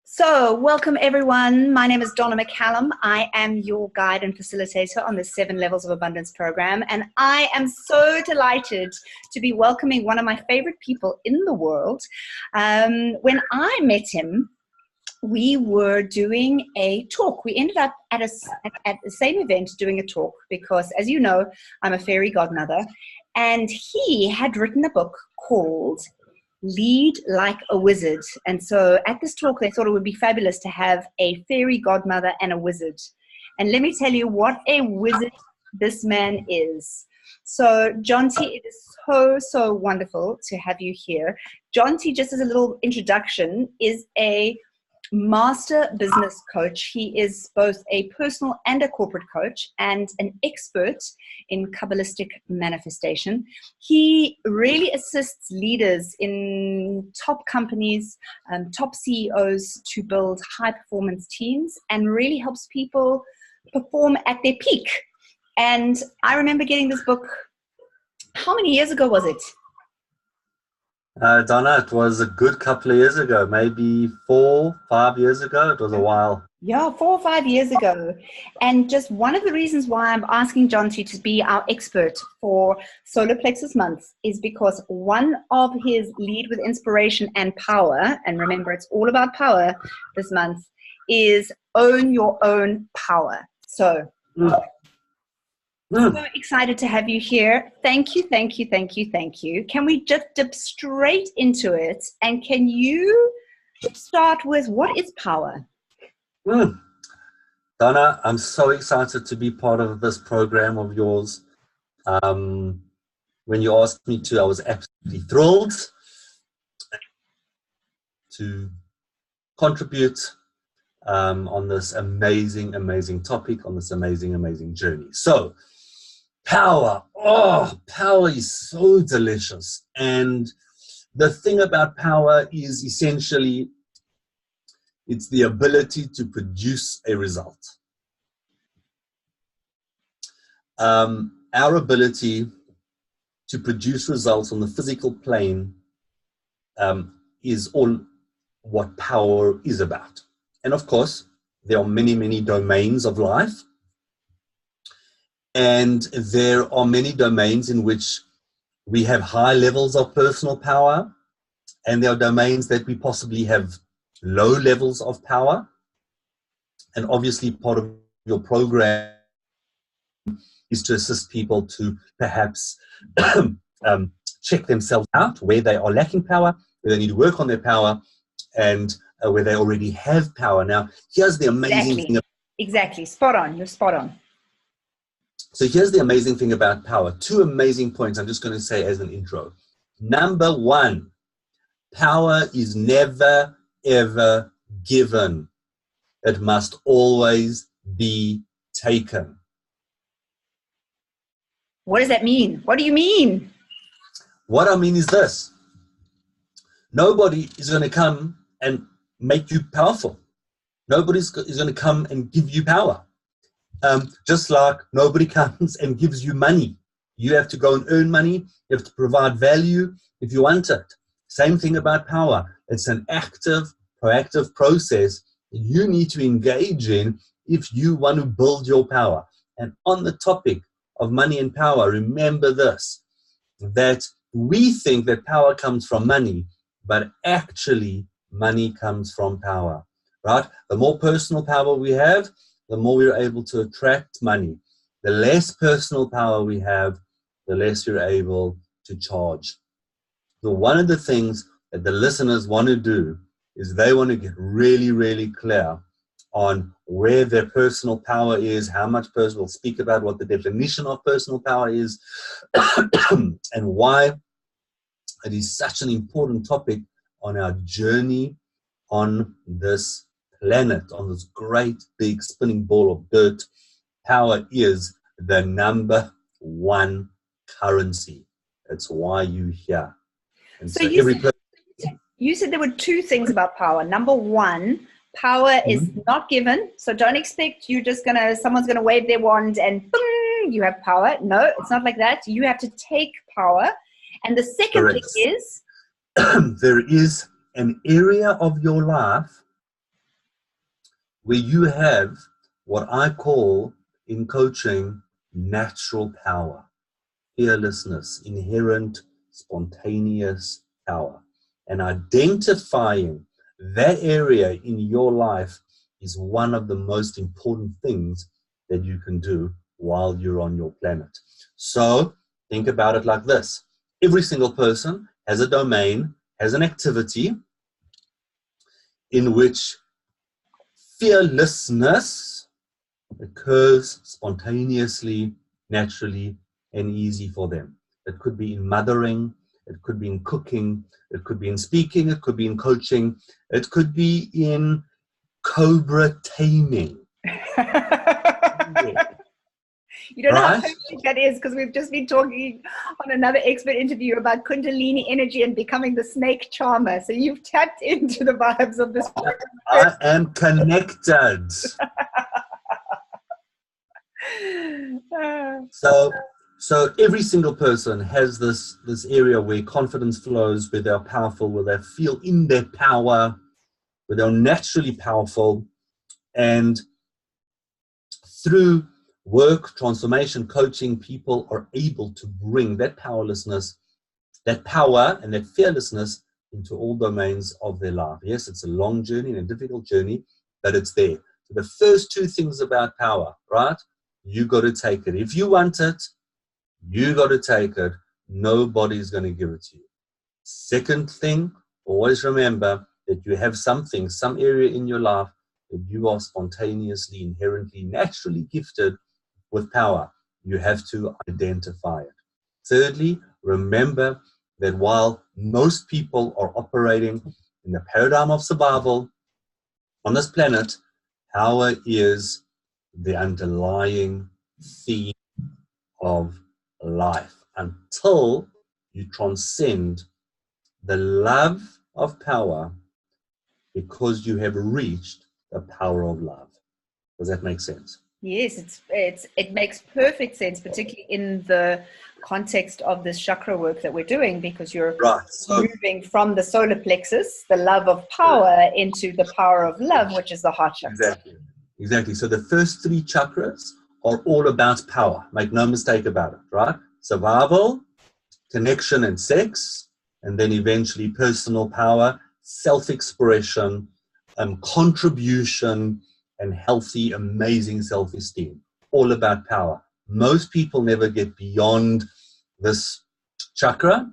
So, welcome everyone. My name is Donna McCallum. I am your guide and facilitator on the 7 Levels of Abundance program. And I am so delighted to be welcoming one of my favorite people in the world. When I met him, we were doing a talk. We ended up at the same event doing a talk because, as you know, I'm a fairy godmother. And he had written a book called Lead Like a Wizard. And so at this talk, they thought it would be fabulous to have a fairy godmother and a wizard. And let me tell you what a wizard this man is. So Jonti, it is so wonderful to have you here. Jonti, just as a little introduction, is a master business coach. He is both a personal and a corporate coach and an expert in Kabbalistic manifestation. He really assists leaders in top companies, top CEOs to build high performance teams and really helps people perform at their peak. And I remember getting this book, how many years ago was it? Donna, it was a good couple of years ago, maybe 4, 5 years ago. It was a while. Yeah, 4 or 5 years ago. And just one of the reasons why I'm asking Jonti to be our expert for Solar Plexus Month is because one of his Lead with Inspiration and Power, and remember it's all about power this month, is Own Your Own Power. So so excited to have you here. Thank you. Can we just dip straight into it? And can you start with what is power? Donna, I'm so excited to be part of this program of yours. When you asked me to, I was absolutely thrilled to contribute on this amazing topic, on this amazing journey. So, power. Power is so delicious. And the thing about power is essentially it's the ability to produce a result. Our ability to produce results on the physical plane is all what power is about. And of course, there are many domains of life. And there are many domains in which we have high levels of personal power, and there are domains that we possibly have low levels of power. And obviously part of your program is to assist people to perhaps check themselves out where they are lacking power, where they need to work on their power, and where they already have power. Now, here's the amazing thing. Exactly. Spot on. You're spot on. So here's the amazing thing about power. 2 amazing points I'm just going to say as an intro. Number 1, power is never, ever given. It must always be taken. What does that mean? What do you mean? What I mean is this. Nobody is going to come and make you powerful. Nobody is going to come and give you power. Just like nobody comes and gives you money. You have to go and earn money. You have to provide value if you want it. Same thing about power. It's an active, proactive process you need to engage in if you want to build your power. And on the topic of money and power, remember this, that we think that power comes from money, but actually money comes from power, right? The more personal power we have, the more we're able to attract money. The less personal power we have, the less you're able to charge. So one of the things that the listeners want to do is they want to get really clear on where their personal power is, how much personal, we'll speak about what the definition of personal power is, and why it is such an important topic on our journey on this planet, on this great big spinning ball of dirt. Power is the number 1 currency. It's why you're here. And so you said there were 2 things about power. Number 1, power is not given. So don't expect someone's gonna wave their wand and boom, you have power. No, it's not like that. You have to take power. And the second thing is there is an area of your life where you have what I call in coaching natural power, fearlessness, inherent, spontaneous power. And identifying that area in your life is one of the most important things that you can do while you're on your planet. So think about it like this. Every single person has a domain, has an activity in which fearlessness occurs spontaneously, naturally, and easy for them. It could be in mothering, it could be in cooking, it could be in speaking, it could be in coaching, it could be in cobra taming. You don't know how Right? perfect that is, because we've just been talking on another expert interview about Kundalini energy and becoming the snake charmer. So you've tapped into the vibes of this. I am connected. So every single person has this area where confidence flows, where they're powerful, where they feel in their power, where they're naturally powerful. And through work, transformation, coaching, people are able to bring that powerlessness, that power and that fearlessness into all domains of their life. Yes, it's a long journey and a difficult journey, but it's there. So the first two things about power, right? You got to take it. If you want it, you got to take it. Nobody's going to give it to you. Second thing, always remember that you have something, some area in your life that you are spontaneously, inherently, naturally gifted with power. You have to identify it. Thirdly, remember that while most people are operating in the paradigm of survival on this planet, power is the underlying theme of life until you transcend the love of power because you have reached the power of love. Does that make sense? Yes, it makes perfect sense, particularly in the context of this chakra work that we're doing, because you're moving from the solar plexus, the love of power, into the power of love, which is the heart chakra. Exactly. So the first three chakras are all about power. Make no mistake about it, right? Survival, connection and sex, and then eventually personal power, self-expression, contribution, and healthy, amazing self-esteem. All about power. Most people never get beyond this chakra.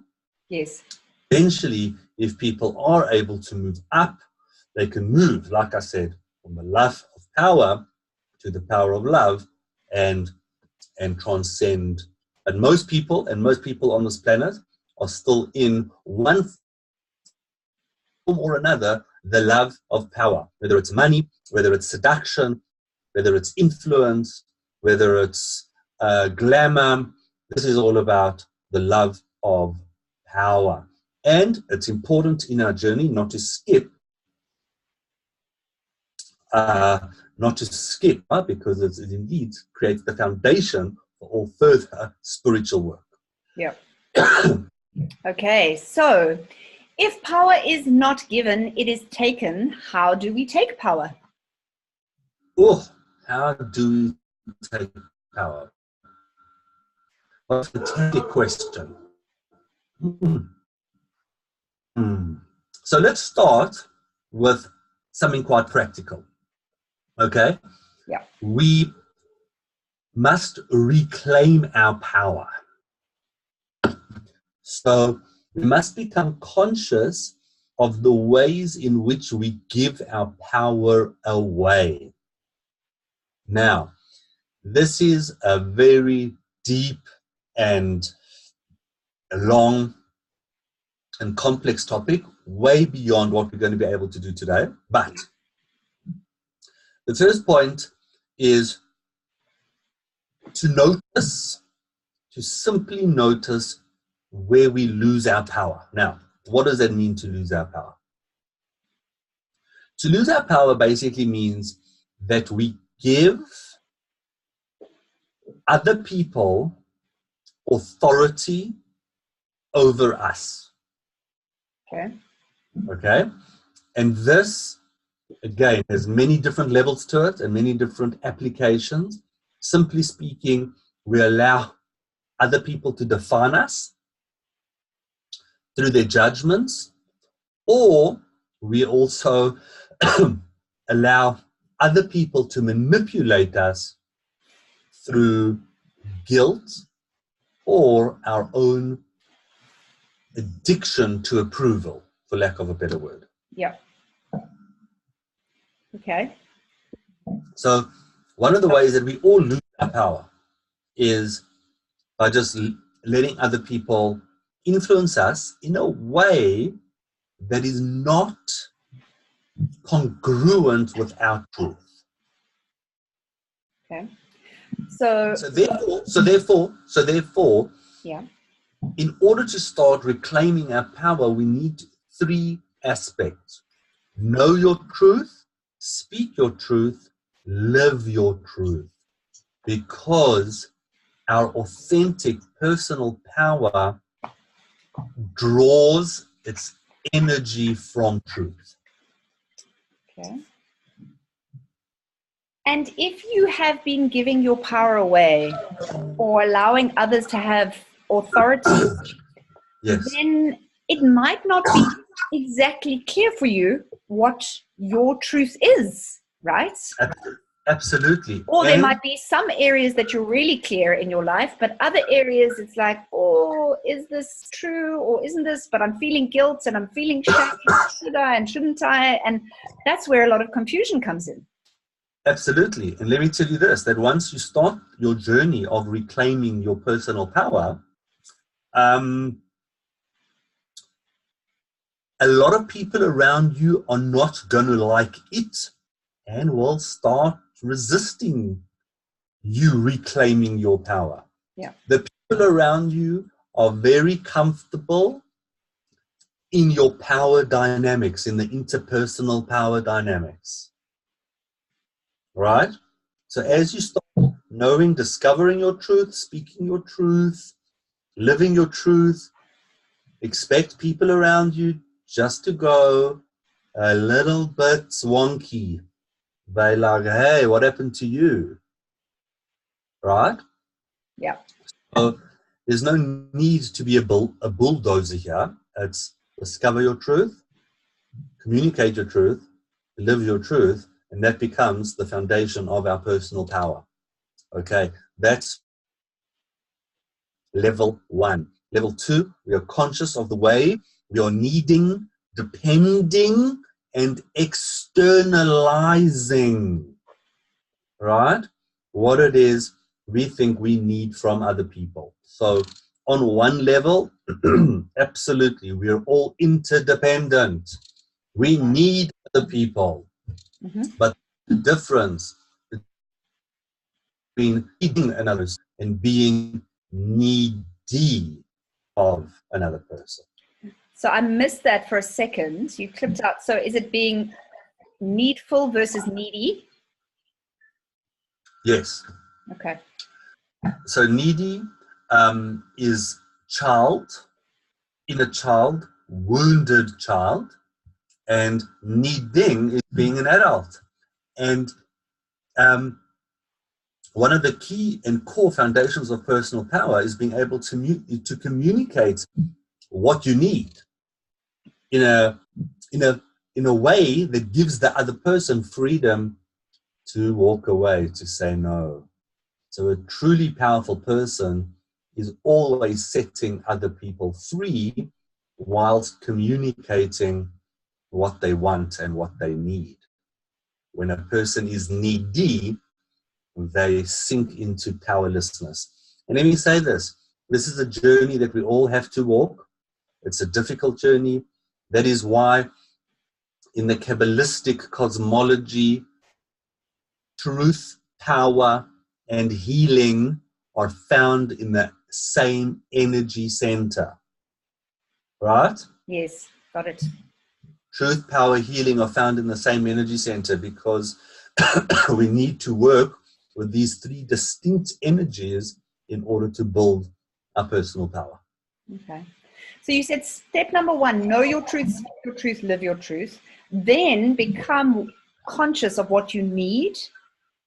Yes. Eventually, if people are able to move up, they can move, like I said, from the love of power to the power of love and transcend. And most people on this planet are still in one form or another, the love of power, whether it's money, whether it's seduction, whether it's influence, whether it's glamour. This is all about the love of power. And it's important in our journey not to skip, because it indeed creates the foundation for all further spiritual work. Yeah. Okay, so if power is not given, it is taken. How do we take power? Oh, how do we take power? What a fantastic question. So let's start with something quite practical. Okay? Yeah. We must reclaim our power. So we must become conscious of the ways in which we give our power away. Now, this is a very deep and long and complex topic, way beyond what we're going to be able to do today. But the first point is to simply notice where we lose our power. Now, what does that mean to lose our power? To lose our power basically means that we give other people authority over us. Okay. Okay. And this, again, has many different levels to it and many different applications. Simply speaking, we allow other people to define us through their judgments, or we also allow other people to manipulate us through guilt or our own addiction to approval, for lack of a better word. Yeah. Okay. So one of the ways that we all lose our power is by just letting other people influence us in a way that is not congruent with our truth. Okay. So therefore, yeah. in order to start reclaiming our power, we need three aspects: know your truth, speak your truth, live your truth. Because our authentic personal power draws its energy from truth. Okay. And if you have been giving your power away or allowing others to have authority, Yes. then it might not be exactly clear for you what your truth is, right? Absolutely. Or there might be some areas that you're really clear in your life, but other areas it's like, oh, is this true or isn't this? But I'm feeling guilt and I'm feeling shame. Should I and shouldn't I? And that's where a lot of confusion comes in. Absolutely. And let me tell you this, that once you start your journey of reclaiming your personal power, a lot of people around you are not going to like it and will start resisting you reclaiming your power. Yeah. The people around you are very comfortable in your power dynamics, in the interpersonal power dynamics. Right? So as you start knowing, discovering your truth, speaking your truth, living your truth, expect people around you just to go a little bit wonky. They're like, hey, what happened to you? Right? Yeah. So there's no need to be a bulldozer here. It's discover your truth, communicate your truth, live your truth, and that becomes the foundation of our personal power. Okay, that's level 1. Level 2, we are conscious of the way we are needing, depending, and externalizing, right? What it is we think we need from other people. So on one level, absolutely, we are all interdependent. We need other people. Mm-hmm. But the difference between needing another and being needy of another person. So I missed that for a second. You clipped out. So is it being needful versus needy? Yes. Okay. So needy is child, inner child, wounded child, and needing is being an adult. And one of the key and core foundations of personal power is being able to communicate what you need in a way that gives the other person freedom to walk away, to say no. So a truly powerful person is always setting other people free whilst communicating what they want and what they need. When a person is needy, they sink into powerlessness. And let me say this is a journey that we all have to walk. It's a difficult journey. That is why in the Kabbalistic cosmology, truth, power, and healing are found in the same energy center. Right? Yes, got it. Truth, power, healing are found in the same energy center because we need to work with these three distinct energies in order to build our personal power. Okay. So you said step number 1, know your truth, speak your truth, live your truth. Then become conscious of what you need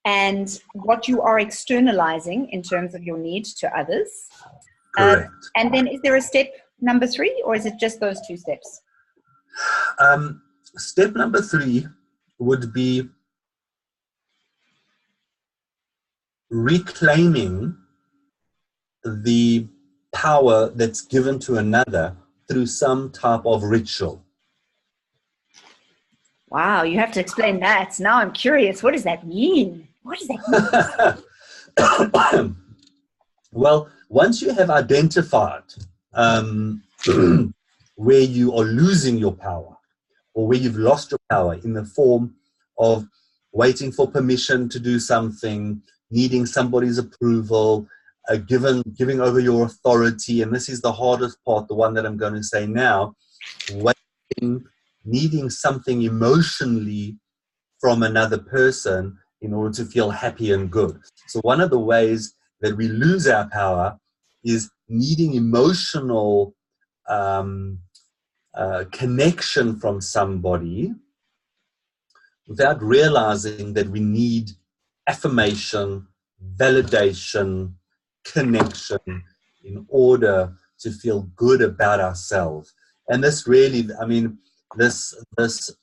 and what you are externalizing in terms of your need to others. Correct. And then is there a step number 3, or is it just those 2 steps? Step number 3 would be reclaiming the power that's given to another through some type of ritual. Wow, you have to explain that. Now I'm curious. What does that mean? What does that mean? Well, once you have identified where you are losing your power, or where you've lost your power in the form of waiting for permission to do something, needing somebody's approval, giving over your authority, and this is the hardest part, the one that I'm going to say now, waiting, needing something emotionally from another person in order to feel happy and good. So one of the ways that we lose our power is needing emotional connection from somebody without realizing that we need affirmation, validation, connection in order to feel good about ourselves. And this really, I mean, this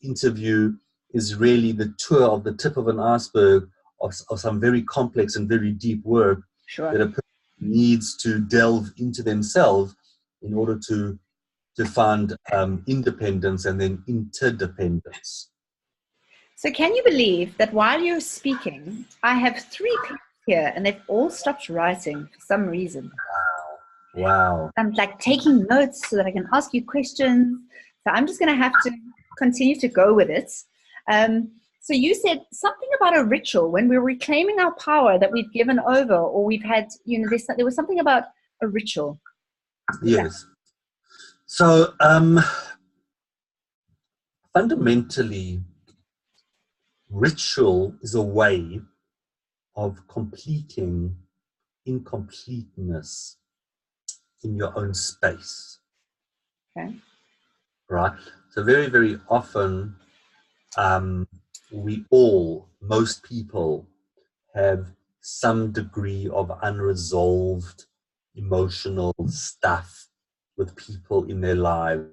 interview is really the tour of the tip of an iceberg of some very complex and very deep work that a person needs to delve into themselves in order to find independence and then interdependence. So can you believe that while you're speaking, I have 3 people here and they've all stopped writing for some reason. Wow. I'm like taking notes so that I can ask you questions. So I'm just going to have to continue to go with it. So you said something about a ritual when we're reclaiming our power that we've given over, or we've had, you know, there was something about a ritual. Yes. So fundamentally, ritual is a way of completing incompleteness in your own space. Okay. Right? So very, very often, most people have some degree of unresolved emotional stuff with people in their lives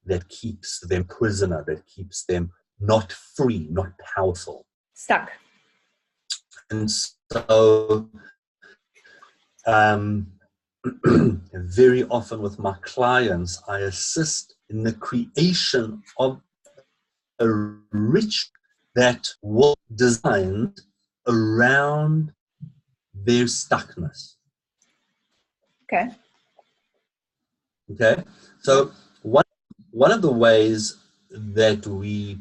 that keeps them prisoner, that keeps them not free, not powerful. Stuck. And so very often with my clients, I assist in the creation of a ritual that was designed around their stuckness. Okay. Okay, so one of the ways that we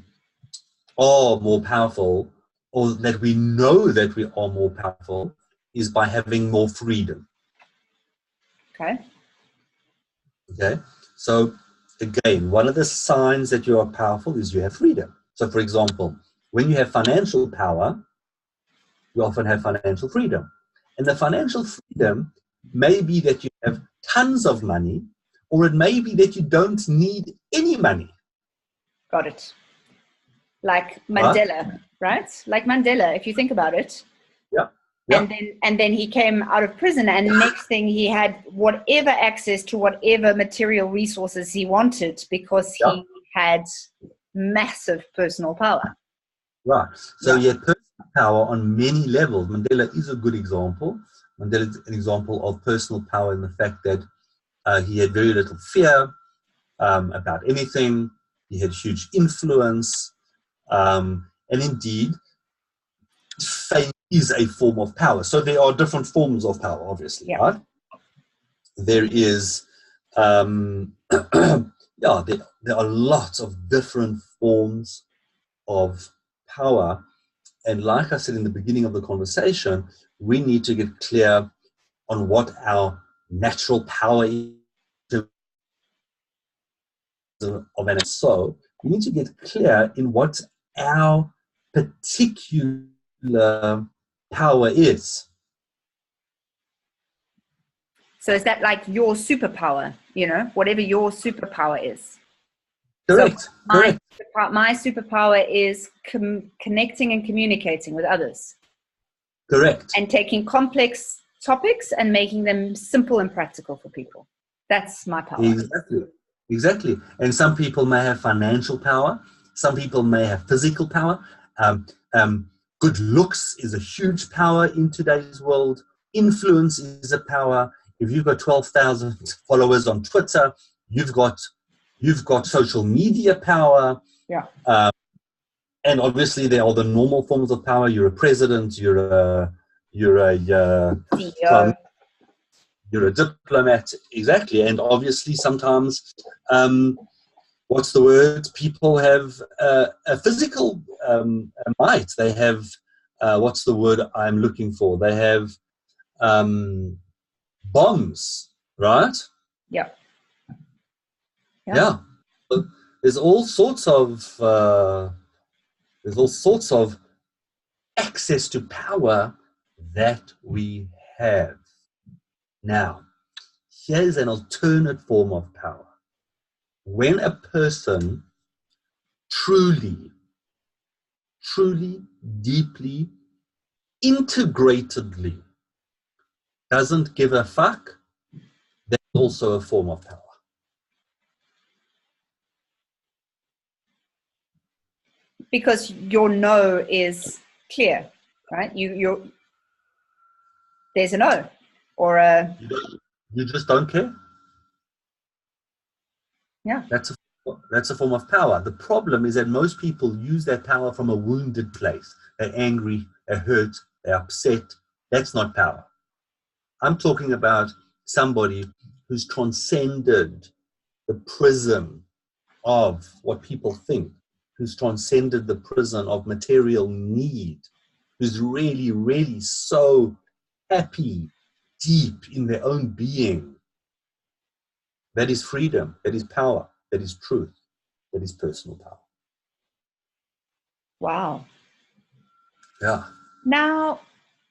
are more powerful, or that we know that we are more powerful, is by having more freedom. Okay. Okay, so again, one of the signs that you are powerful is you have freedom. So for example, when you have financial power, you often have financial freedom. And the financial freedom may be that you have tons of money, or it may be that you don't need any money. Got it. Like Mandela, right? Like Mandela, if you think about it. Yeah. Yeah. And then he came out of prison, and next thing he had whatever access to whatever material resources he wanted, because he had massive personal power. Right. So he had personal power on many levels. Mandela is a good example. Mandela is an example of personal power in the fact that he had very little fear about anything. He had huge influence. And indeed, fame is a form of power. So there are different forms of power, obviously, right? There is, there are lots of different forms of power. And like I said in the beginning of the conversation, we need to get clear on what our natural power is. So we need to get clear in what our particular power is. So is that like your superpower, whatever your superpower is? Correct. So Correct. my superpower is connecting and communicating with others. Correct. And taking complex topics and making them simple and practical for people. That's my power. Exactly. And some people may have financial power. Some people may have physical power. Good looks is a huge power in today's world. Influence is a power. If you've got 12,000 followers on Twitter, you've got social media power. Yeah. And obviously there are the normal forms of power. You're a president. You're a CEO. You're a diplomat. Exactly. And obviously sometimes, what's the word? People have a physical might. They have, what's the word I'm looking for? They have bombs, right? Yeah. Yeah. There's all sorts of access to power that we have. Now, here's an alternate form of power. When a person truly, deeply, integratedly doesn't give a fuck, that's also a form of power. Because your no is clear, right? There's a no or a... You just don't care? Yeah. That's a form of power. The problem is that most people use that power from a wounded place. They're angry, they're hurt, they're upset. That's not power. I'm talking about somebody who's transcended the prison of what people think, who's transcended the prison of material need, who's really, really so happy deep in their own being. That is freedom, that is power, that is truth, that is personal power. Wow. Yeah. Now,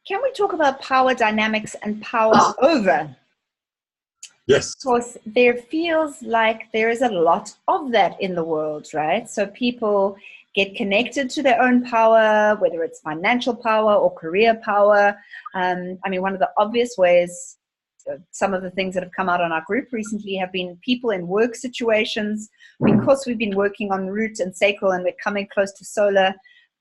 can we talk about power dynamics and power over? Yes. Because there feels like there is a lot of that in the world, right? So people get connected to their own power, whether it's financial power or career power. One of the obvious ways, some of the things that have come out on our group recently have been people in work situations. Because we've been working on root and sacral and we're coming close to solar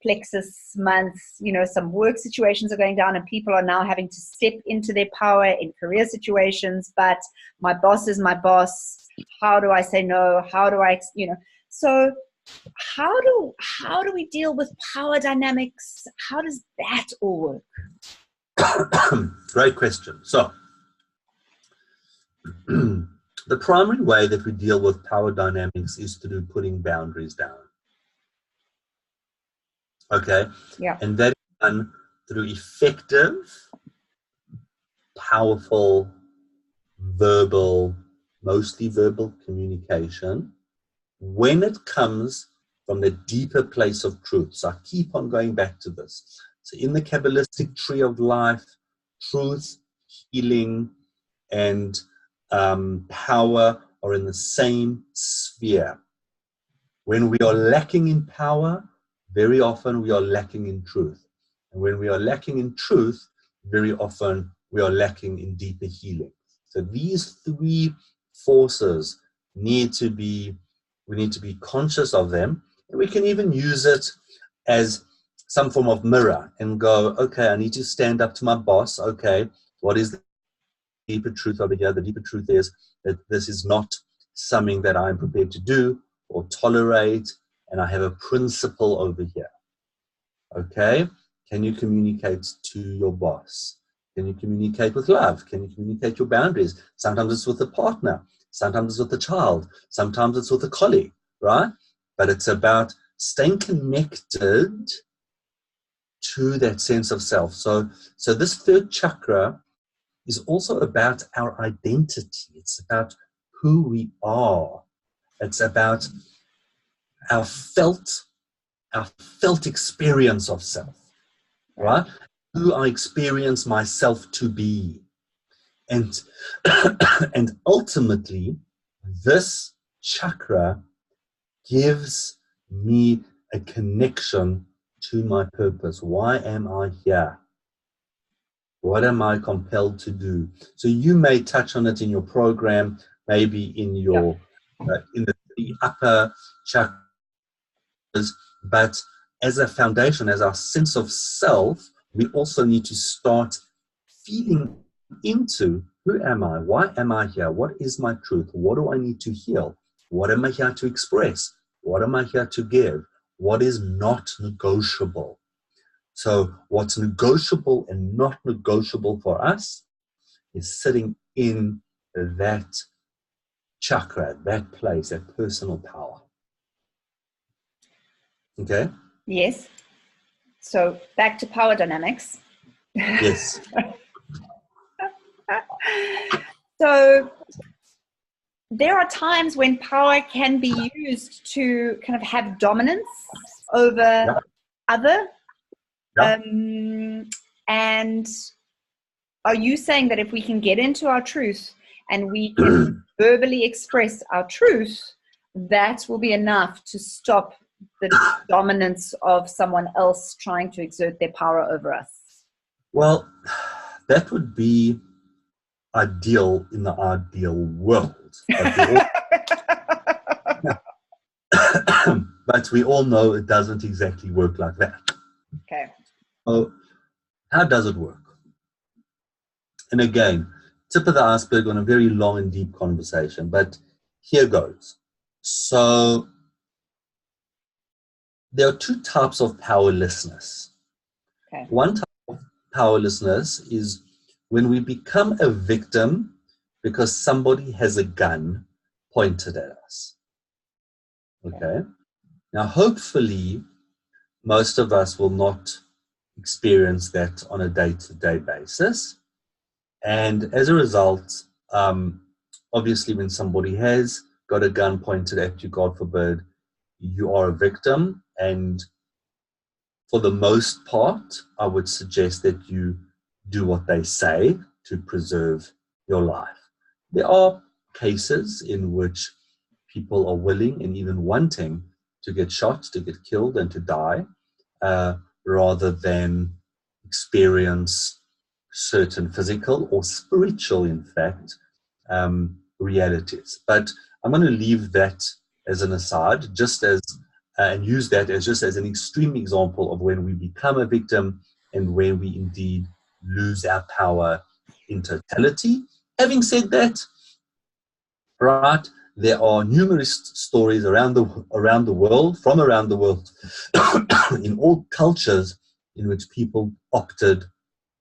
plexus months, some work situations are going down and people are now having to step into their power in career situations. But my boss is my boss. How do I say no? How do I, so how do we deal with power dynamics? How does that all work? Great question. So the primary way that we deal with power dynamics is through putting boundaries down. Okay? Yeah. And that is done through effective, powerful, mostly verbal communication when it comes from the deeper place of truth. So I keep on going back to this. So in the Kabbalistic tree of life, truth, healing, and power are in the same sphere. When we are lacking in power, very often we are lacking in truth. And when we are lacking in truth, very often we are lacking in deeper healing. So these three forces we need to be conscious of them. And we can even use it as some form of mirror and go, okay, I need to stand up to my boss. Okay, what is the deeper truth over here? The deeper truth is that this is not something that I'm prepared to do or tolerate, and I have a principle over here. Okay? Can you communicate to your boss? Can you communicate with love? Can you communicate your boundaries? Sometimes it's with a partner. Sometimes it's with a child. Sometimes it's with a colleague, right? But it's about staying connected to that sense of self. So this third chakra is also about our identity. It's about who we are. It's about our felt experience of self, right? Who I experience myself to be. And, and ultimately, this chakra gives me a connection to my purpose. Why am I here? What am I compelled to do? So you may touch on it in your program, maybe in your in the upper chakras, but as a foundation, as our sense of self, we also need to start feeling into who am I? Why am I here? What is my truth? What do I need to heal? What am I here to express? What am I here to give? What is not negotiable? So what's negotiable and not negotiable for us is sitting in that chakra, that place, that personal power. Okay? Yes. So back to power dynamics. Yes. So there are times when power can be used to kind of have dominance over other. And are you saying that if we can get into our truth and we can verbally express our truth, that will be enough to stop the dominance of someone else trying to exert their power over us? Well, that would be ideal in the ideal world. But we all know it doesn't exactly work like that. Okay. So how does it work? And again, tip of the iceberg on a very long and deep conversation, but here goes. So there are two types of powerlessness. Okay. One type of powerlessness is when we become a victim because somebody has a gun pointed at us. Okay? Now, hopefully, most of us will not experience that on a day-to-day basis. And as a result, obviously, when somebody has got a gun pointed at you, God forbid, you are a victim. And for the most part, I would suggest that you do what they say to preserve your life. There are cases in which people are willing and even wanting to get shot, to get killed, and to die, rather than experience certain physical or spiritual, in fact, realities. But I'm going to leave that as an aside, just as and use that as just as an extreme example of when we become a victim and where we indeed lose our power in totality. Having said that, right, there are numerous stories around the world, from around the world, in all cultures, in which people opted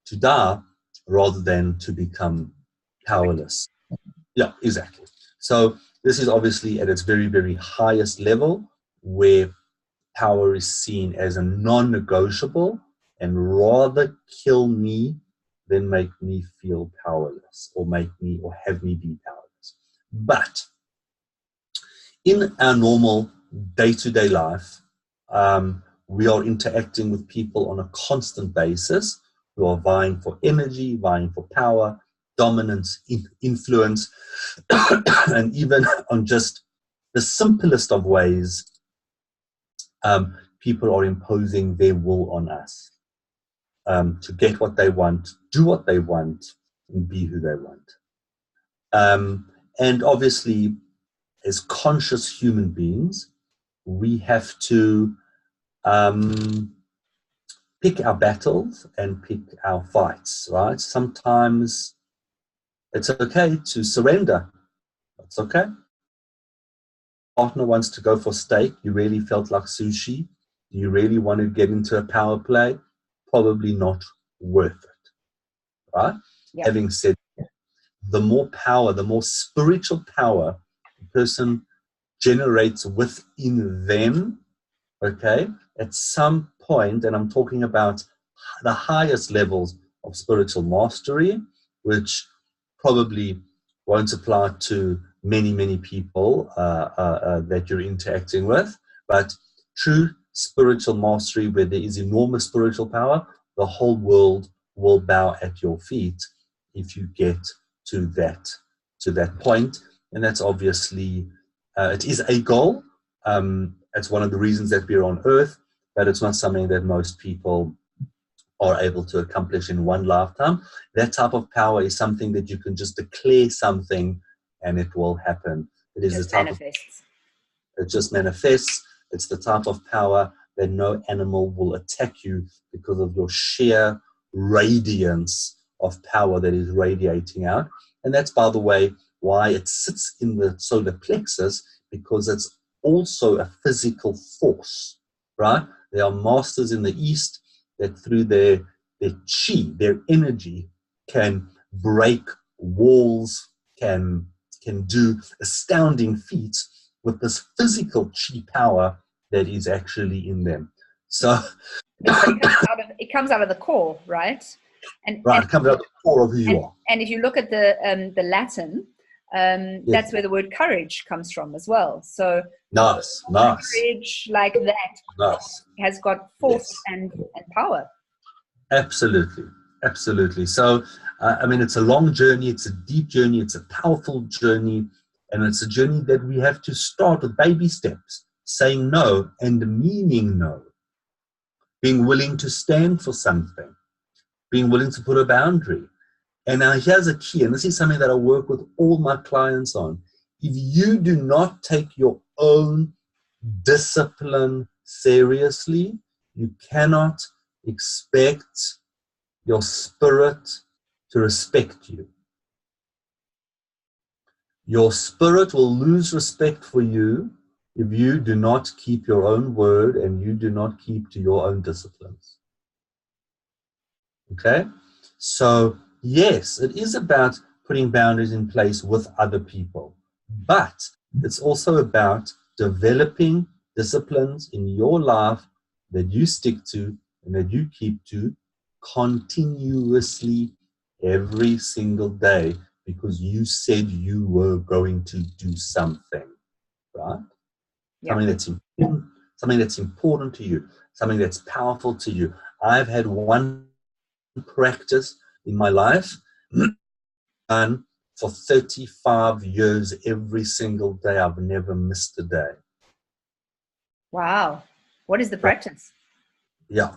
to die rather than to become powerless. Yeah, exactly. So this is obviously at its very, very highest level, where power is seen as a non-negotiable, and rather kill me than make me feel powerless, or make me or have me be powerless. But in our normal day-to-day life, we are interacting with people on a constant basis who are vying for energy, vying for power, dominance, influence, and even on just the simplest of ways, people are imposing their will on us to get what they want, do what they want, and be who they want. And obviously, as conscious human beings, we have to pick our battles and pick our fights, right? Sometimes it's okay to surrender. It's okay. Partner wants to go for steak. You really felt like sushi. Do you really want to get into a power play? Probably not worth it, right? Yep. Having said that, the more power, the more spiritual power the person generates within them, okay, at some point, and I'm talking about the highest levels of spiritual mastery, which probably won't apply to many, many people that you're interacting with, but true spiritual mastery, where there is enormous spiritual power, the whole world will bow at your feet if you get to that point. And that's obviously, it is a goal. It's one of the reasons that we're on earth, but it's not something that most people are able to accomplish in one lifetime. That type of power is something that you can just declare something and it will happen. It is Just the type manifests. it just manifests. It's the type of power that no animal will attack you because of your sheer radiance of power that is radiating out. And that's, by the way, why it sits in the solar plexus, because it's also a physical force, right? There are masters in the East that through their chi, their energy, can break walls, can do astounding feats with this physical chi power that is actually in them. So it comes out of the core, right? It comes out of the core of who you are. And if you look at the Latin, Yes. that's where the word courage comes from as well. So Nice. courage like that has got force and power. Absolutely. So, I mean, it's a long journey, it's a deep journey, it's a powerful journey, and it's a journey that we have to start with baby steps, saying no and meaning no, being willing to stand for something, being willing to put a boundary. And now here's a key, and this is something that I work with all my clients on. If you do not take your own discipline seriously, you cannot expect your spirit to respect you. Your spirit will lose respect for you if you do not keep your own word and you do not keep to your own disciplines. Okay? So, yes, it is about putting boundaries in place with other people, but it's also about developing disciplines in your life that you stick to and that you keep to continuously every single day, because you said you were going to do something, right? Yeah. Something that's important to you, something that's powerful to you. I've had one practice in my life and for 35 years, every single day. I've never missed a day. Wow. What is the practice? Yeah.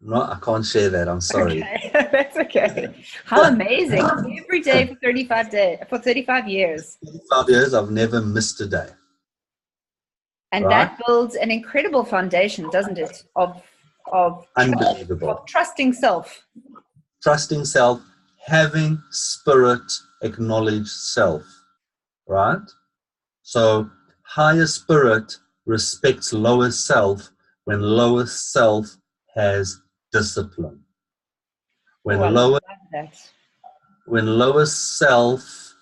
No, I can't share that. I'm sorry. Okay. That's okay. How amazing. Every day for 35 years. 35 years, I've never missed a day. And that builds an incredible foundation, doesn't it? Of unbelievable. Of trusting self. Trusting self, having spirit acknowledge self, right? So higher spirit respects lower self when lower self has discipline. When lower self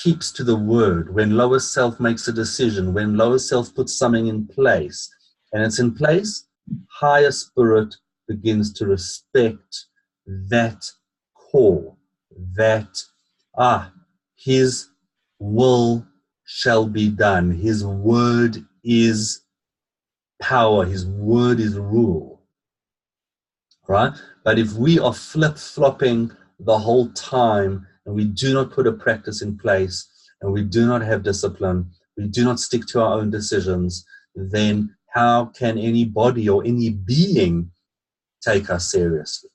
keeps to the word, when lower self makes a decision, when lower self puts something in place, and it's in place, higher spirit begins to respect that core, that his will shall be done. His word is power. His word is rule. Right? But if we are flip-flopping the whole time and we do not put a practice in place and we do not have discipline, we do not stick to our own decisions, then how can anybody or any being take us seriously?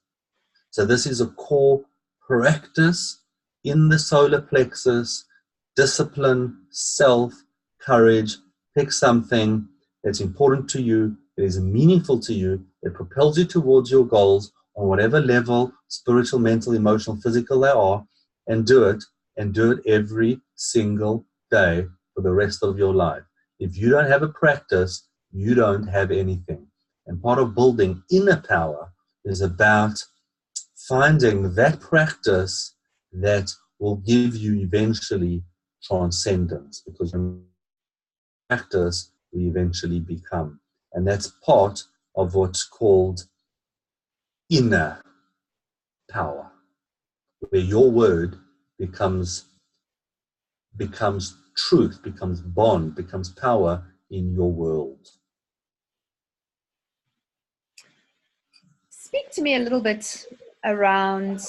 So this is a core practice in the solar plexus: discipline, self, courage. Pick something that's important to you, that is meaningful to you, that propels you towards your goals on whatever level, spiritual, mental, emotional, physical they are, and do it every single day for the rest of your life. If you don't have a practice, you don't have anything. And part of building inner power is about finding that practice that will give you eventually transcendence, because in practice we eventually become. And that's part of what's called inner power, where your word becomes truth, becomes bond, becomes power in your world. Speak to me a little bit around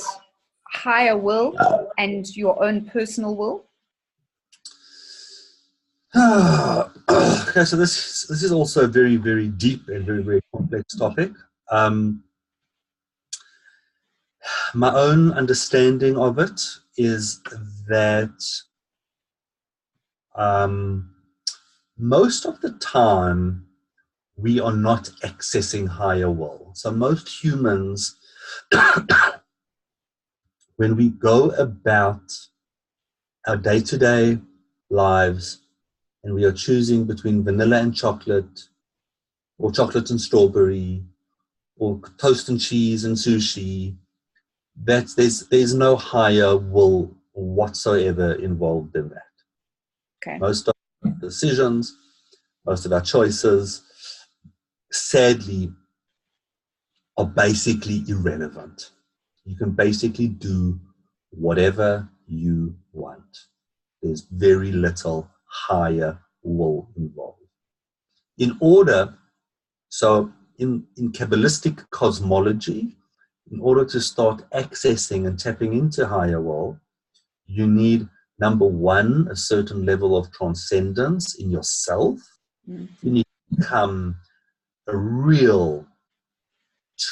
higher will and your own personal will? Okay, so this is also a very, very deep and very, very complex topic. My own understanding of it is that most of the time we are not accessing higher will. So most humans, when we go about our day-to-day lives and we are choosing between vanilla and chocolate, or chocolate and strawberry, or toast and cheese and sushi, there's no higher will whatsoever involved in that. Okay. Most of our decisions, most of our choices, sadly, are basically irrelevant. You can basically do whatever you want. There's very little higher will involved. So in Kabbalistic cosmology, in order to start accessing and tapping into higher will, you need, number one, a certain level of transcendence in yourself. You need to become a real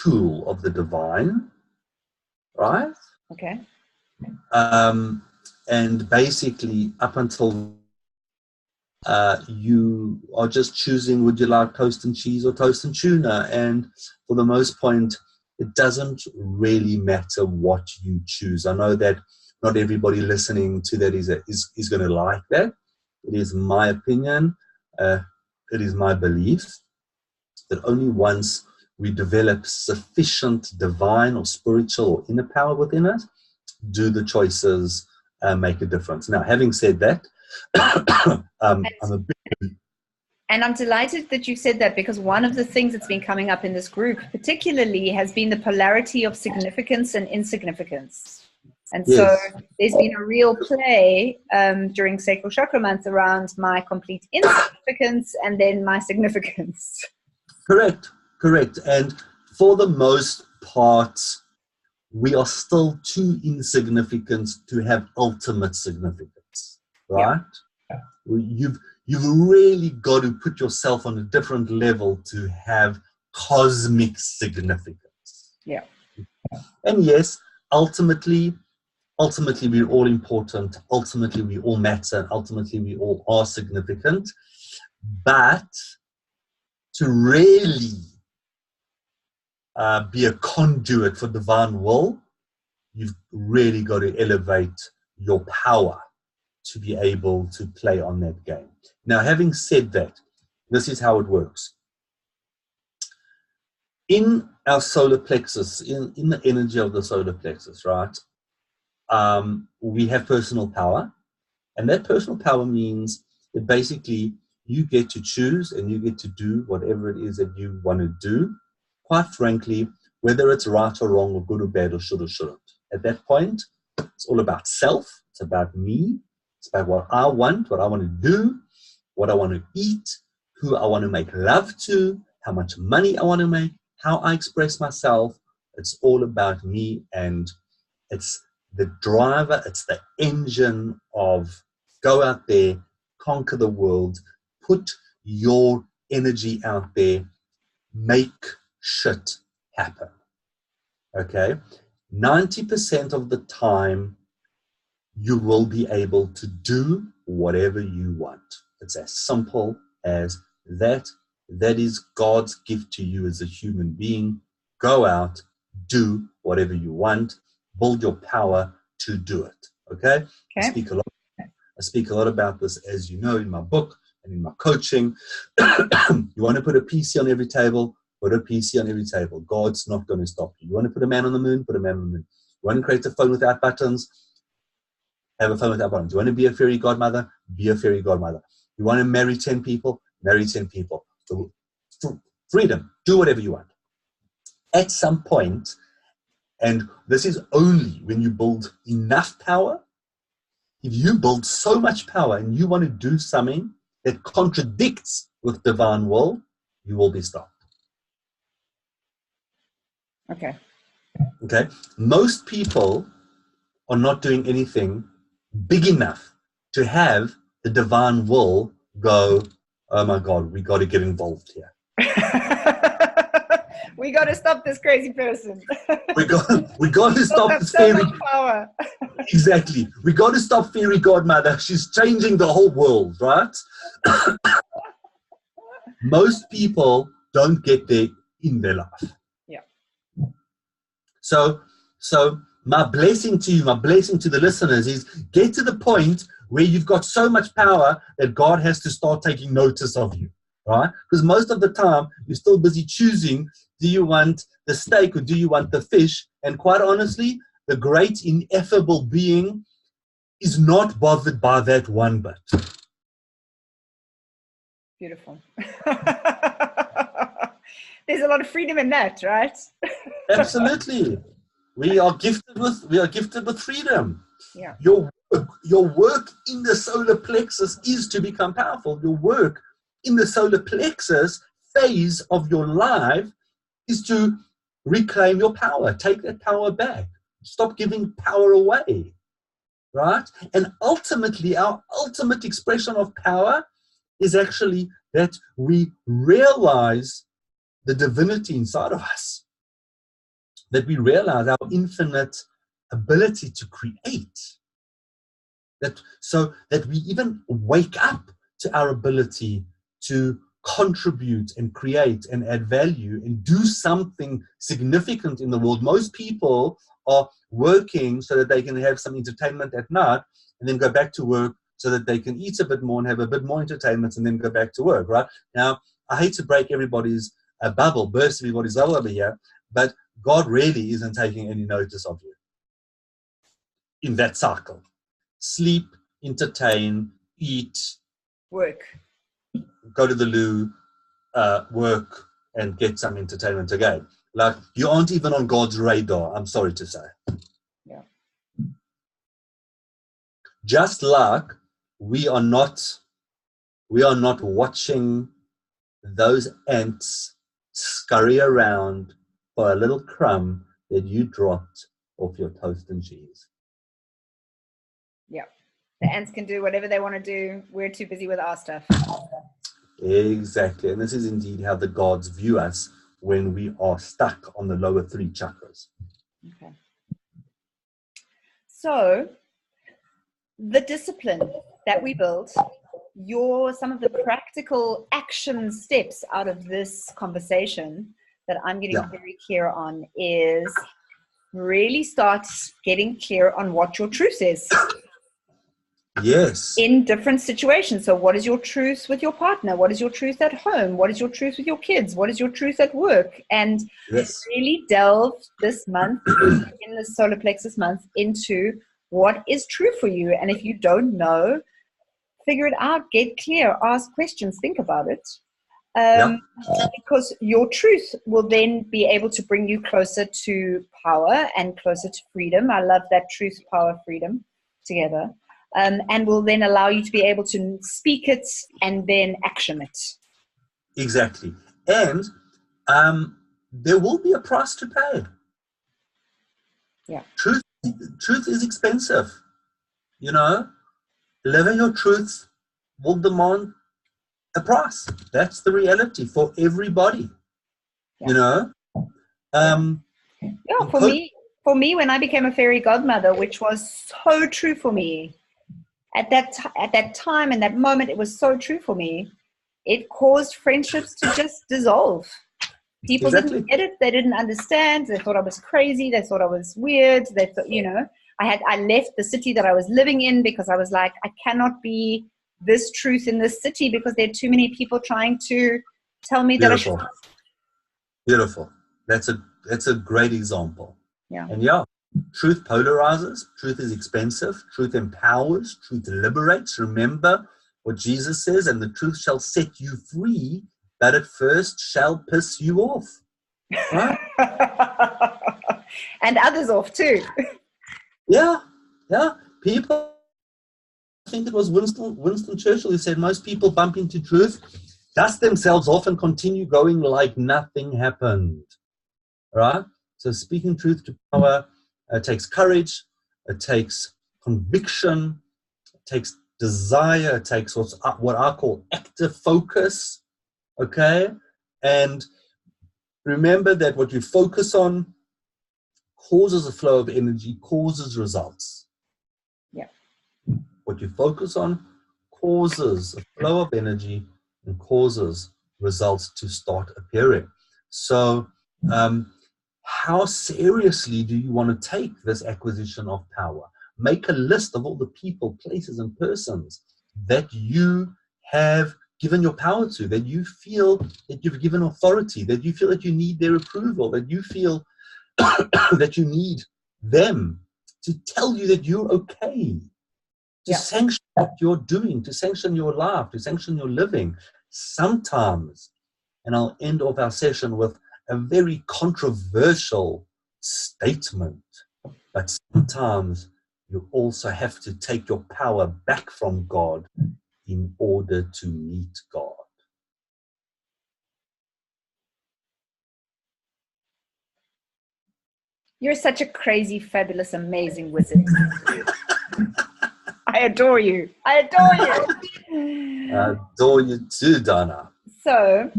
tool of the divine, right? Okay. And basically, up until you are just choosing, would you like toast and cheese or toast and tuna? And for the most part, it doesn't really matter what you choose. I know that not everybody listening to that is going to like that. It is my opinion. It is my belief that only once we develop sufficient divine or spiritual or inner power within us, do the choices make a difference. Now, having said that, I'm a bit... And I'm delighted that you said that, because one of the things that's been coming up in this group particularly has been the polarity of significance and insignificance. And so there's been a real play during Sacral Chakra Month around my complete insignificance and then my significance. Correct. And for the most part, we are still too insignificant to have ultimate significance, right? Yeah. You've really got to put yourself on a different level to have cosmic significance. Yeah. And yes, ultimately we're all important. Ultimately, we all matter. Ultimately, we all are significant. But to really be a conduit for divine will, you've really got to elevate your power to be able to play on that game. Now, having said that, this is how it works. In our solar plexus, in the energy of the solar plexus, right, we have personal power. And that personal power means that basically you get to choose and you get to do whatever it is that you want to do. Quite frankly, whether it's right or wrong or good or bad or should or shouldn't. At that point, it's all about self. It's about me. It's about what I want to do, what I want to eat, who I want to make love to, how much money I want to make, how I express myself. It's all about me, and it's the driver, it's the engine of go out there, conquer the world, put your energy out there, make shit happen. Okay? 90% of the time, you will be able to do whatever you want. It's as simple as that. That is God's gift to you as a human being. Go out, do whatever you want, build your power to do it. Okay? I speak a lot about this, as you know, in my book and in my coaching. You want to put a PC on every table, put a PC on every table. God's not going to stop you. You want to put a man on the moon, put a man on the moon. You want to create a phone without buttons, have a phone without buttons. You want to be a fairy godmother, be a fairy godmother. You want to marry 10 people, marry 10 people. So, freedom, do whatever you want. At some point, and this is only when you build enough power. If you build so much power and you want to do something that contradicts with divine will, you will be stopped. Okay. Most people are not doing anything big enough to have the divine will go, oh my God, we got to get involved here. We got to stop this crazy person. We got to stop this so fairy. much power. Exactly. We got to stop fairy godmother. She's changing the whole world, right? Most people don't get there in their life. Yeah. So my blessing to you, my blessing to the listeners is get to the point where you've got so much power that God has to start taking notice of you, right? Because most of the time you're still busy choosing, do you want the steak or do you want the fish? And quite honestly, the great ineffable being is not bothered by that one bit. Beautiful. There's a lot of freedom in that, right? Absolutely. We are gifted with freedom. Yeah. Your work in the solar plexus is to become powerful. Your work in the solar plexus phase of your life is to reclaim your power. Take that power back. Stop giving power away. Right? And ultimately, our ultimate expression of power is actually that we realize the divinity inside of us. That we realize our infinite ability to create. So that we even wake up to our ability to contribute and create and add value and do something significant in the world. Most people are working so that they can have some entertainment at night and then go back to work so that they can eat a bit more and have a bit more entertainment and then go back to work, right? Now, I hate to break everybody's bubble, burst everybody's bubble over here, but God really isn't taking any notice of you in that cycle. Sleep, entertain, eat, work, go to the loo, work, and get some entertainment again. Like, you aren't even on God's radar, I'm sorry to say. Yeah. Just like we are not watching those ants scurry around for a little crumb that you dropped off your toast and cheese. Yeah. The ants can do whatever they want to do. We're too busy with our stuff. Exactly. And this is indeed how the gods view us when we are stuck on the lower three chakras. Okay. So the discipline that we build, some of the practical action steps out of this conversation that I'm getting very clear on is really start getting clear on what your truth is. Yes. In different situations. So what is your truth with your partner? What is your truth at home? What is your truth with your kids? What is your truth at work? And really delve this month, in the solar plexus month, into what is true for you. And if you don't know, figure it out, get clear, ask questions, think about it. Because your truth will then be able to bring you closer to power and closer to freedom. I love that truth, power, freedom together. And will then allow you to be able to speak it and then action it. Exactly. And there will be a price to pay. Yeah. Truth is expensive. You know, living your truth will demand a price. That's the reality for everybody. Yeah. You know? For me, when I became a fairy godmother, which was so true for me, at that time and that moment, it was so true for me. It caused friendships to just dissolve. People didn't get it. They didn't understand. They thought I was crazy. They thought I was weird. They thought, I left the city that I was living in because I was like, I cannot be this truth in this city because there are too many people trying to tell me that I should. Beautiful. That's a great example. Yeah. And truth polarizes. Truth is expensive. Truth empowers. Truth liberates. Remember what Jesus says, and the truth shall set you free, but at first shall piss you off. Right? And others off too. Yeah. People, I think it was Winston Churchill who said most people bump into truth, dust themselves off and continue going like nothing happened. Right? So speaking truth to power takes courage. it takes conviction, it takes desire, it takes what I call active focus, okay? And remember that what you focus on causes a flow of energy, causes results. Yeah. What you focus on causes a flow of energy and causes results to start appearing. So, how seriously do you want to take this acquisition of power? Make a list of all the people, places, and persons that you have given your power to, that you feel that you've given authority, that you feel that you need their approval, that you feel that you need them to tell you that you're okay, to sanction what you're doing, to sanction your life, to sanction your living. Sometimes, and I'll end off our session with a very controversial statement, but sometimes you also have to take your power back from God in order to meet God. You're such a crazy, fabulous, amazing wizard. I adore you. I adore you. I adore you too, Donna. So,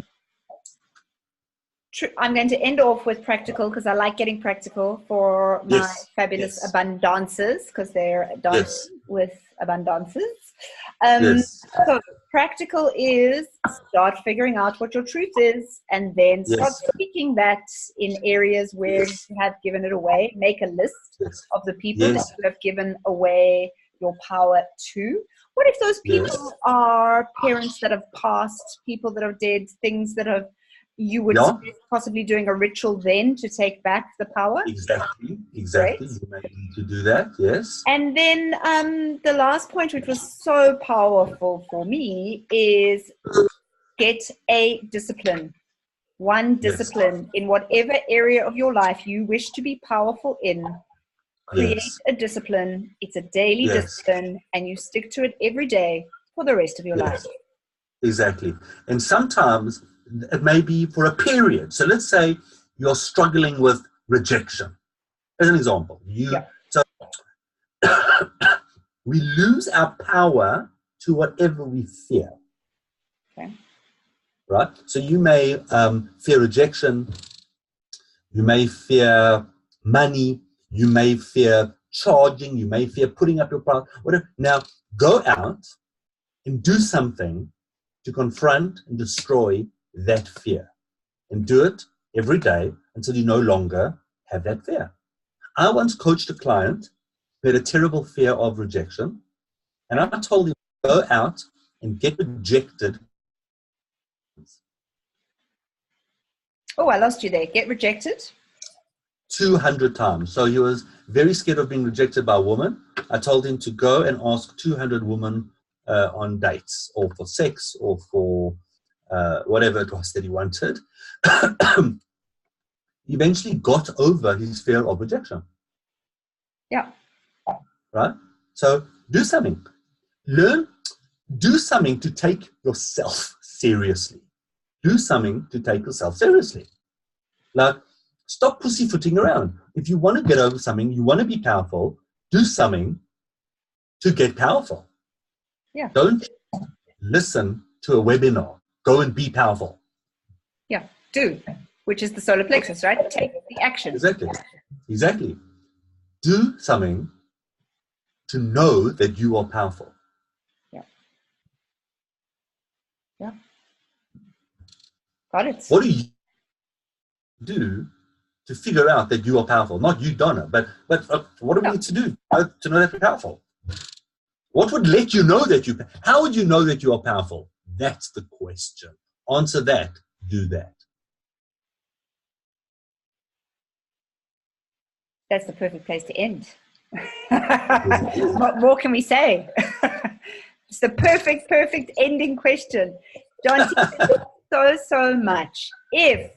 I'm going to end off with practical because I like getting practical for my fabulous abundances, because they're dancing with abundances. So practical is start figuring out what your truth is, and then start speaking that in areas where you have given it away. Make a list of the people that you have given away your power to. What if those people are parents that have passed, people that are dead, things that have you would possibly doing a ritual then to take back the power? Exactly. Great. You may need to do that, yes. And then the last point, which was so powerful for me, is get a discipline. One discipline in whatever area of your life you wish to be powerful in. Create a discipline. It's a daily discipline, and you stick to it every day for the rest of your life. Exactly. And sometimes it may be for a period. So let's say you're struggling with rejection. As an example, so we lose our power to whatever we fear. Okay. Right? So you may fear rejection, you may fear money, you may fear charging, you may fear putting up your price, whatever. Now go out and do something to confront and destroy that fear, and do it every day until you no longer have that fear. I once coached a client who had a terrible fear of rejection, and I told him, go out and get rejected. Oh, I lost you there. Get rejected? 200 times. So he was very scared of being rejected by a woman. I told him to go and ask 200 women on dates, or for sex, or for whatever it was that he wanted. He eventually got over his fear of rejection. Yeah. Right? So do something. Do something to take yourself seriously. Do something to take yourself seriously. Like, stop pussyfooting around. If you want to get over something, you want to be powerful, do something to get powerful. Yeah. Don't listen to a webinar. Go and be powerful. Yeah. Do, which is the solar plexus, right? Take the action. Exactly. Do something to know that you are powerful. Yeah. Got it. What do you do to figure out that you are powerful? Not you, Donna, but what do we need to do to know that we're powerful? What would let you know that how would you know that you are powerful? That's the question. Answer that, do that. That's the perfect place to end. What more can we say? It's the perfect ending question. Jonti, so much. If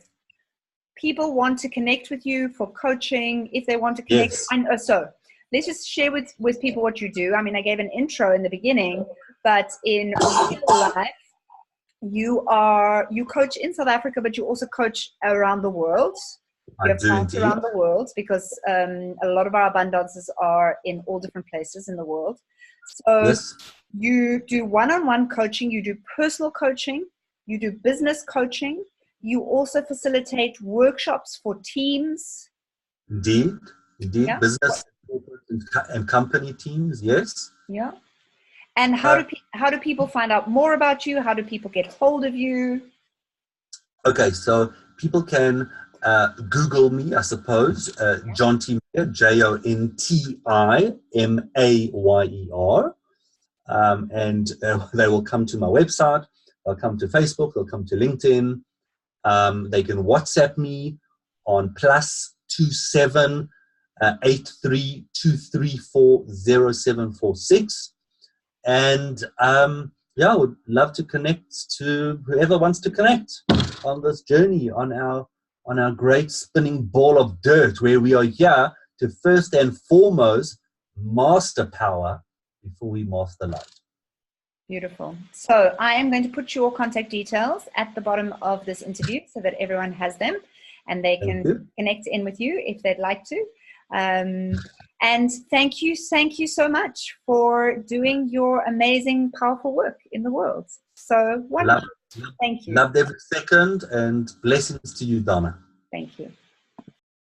people want to connect with you for coaching, if they want to connect, so let's just share with people what you do. I mean, I gave an intro in the beginning, but in real life, you coach in South Africa, but you also coach around the world. You I have do clients indeed. around the world because a lot of our abundances are in all different places in the world. So Yes, you do one-on-one coaching, you do personal coaching, you do business coaching. You also facilitate workshops for teams. indeed. Yeah. Business and company teams, yes. Yeah. And Uh, how do people find out more about you? How do people get hold of you? okay, so people can Google me, I suppose, Jonti Mayer, JONTIMAYER, and they will come to my website, they'll come to Facebook, they'll come to LinkedIn, they can WhatsApp me on +27 8323400746, and yeah, I would love to connect to whoever wants to connect on this journey on our great spinning ball of dirt, where we are here to first and foremost master power before we master light. Beautiful. So I am going to put your contact details at the bottom of this interview so that everyone has them and they Thank can you. connect in with you if they'd like to. And thank you so much for doing your amazing, powerful work in the world. So wonderful. Thank you. Loved every second, and blessings to you, Donna. Thank you.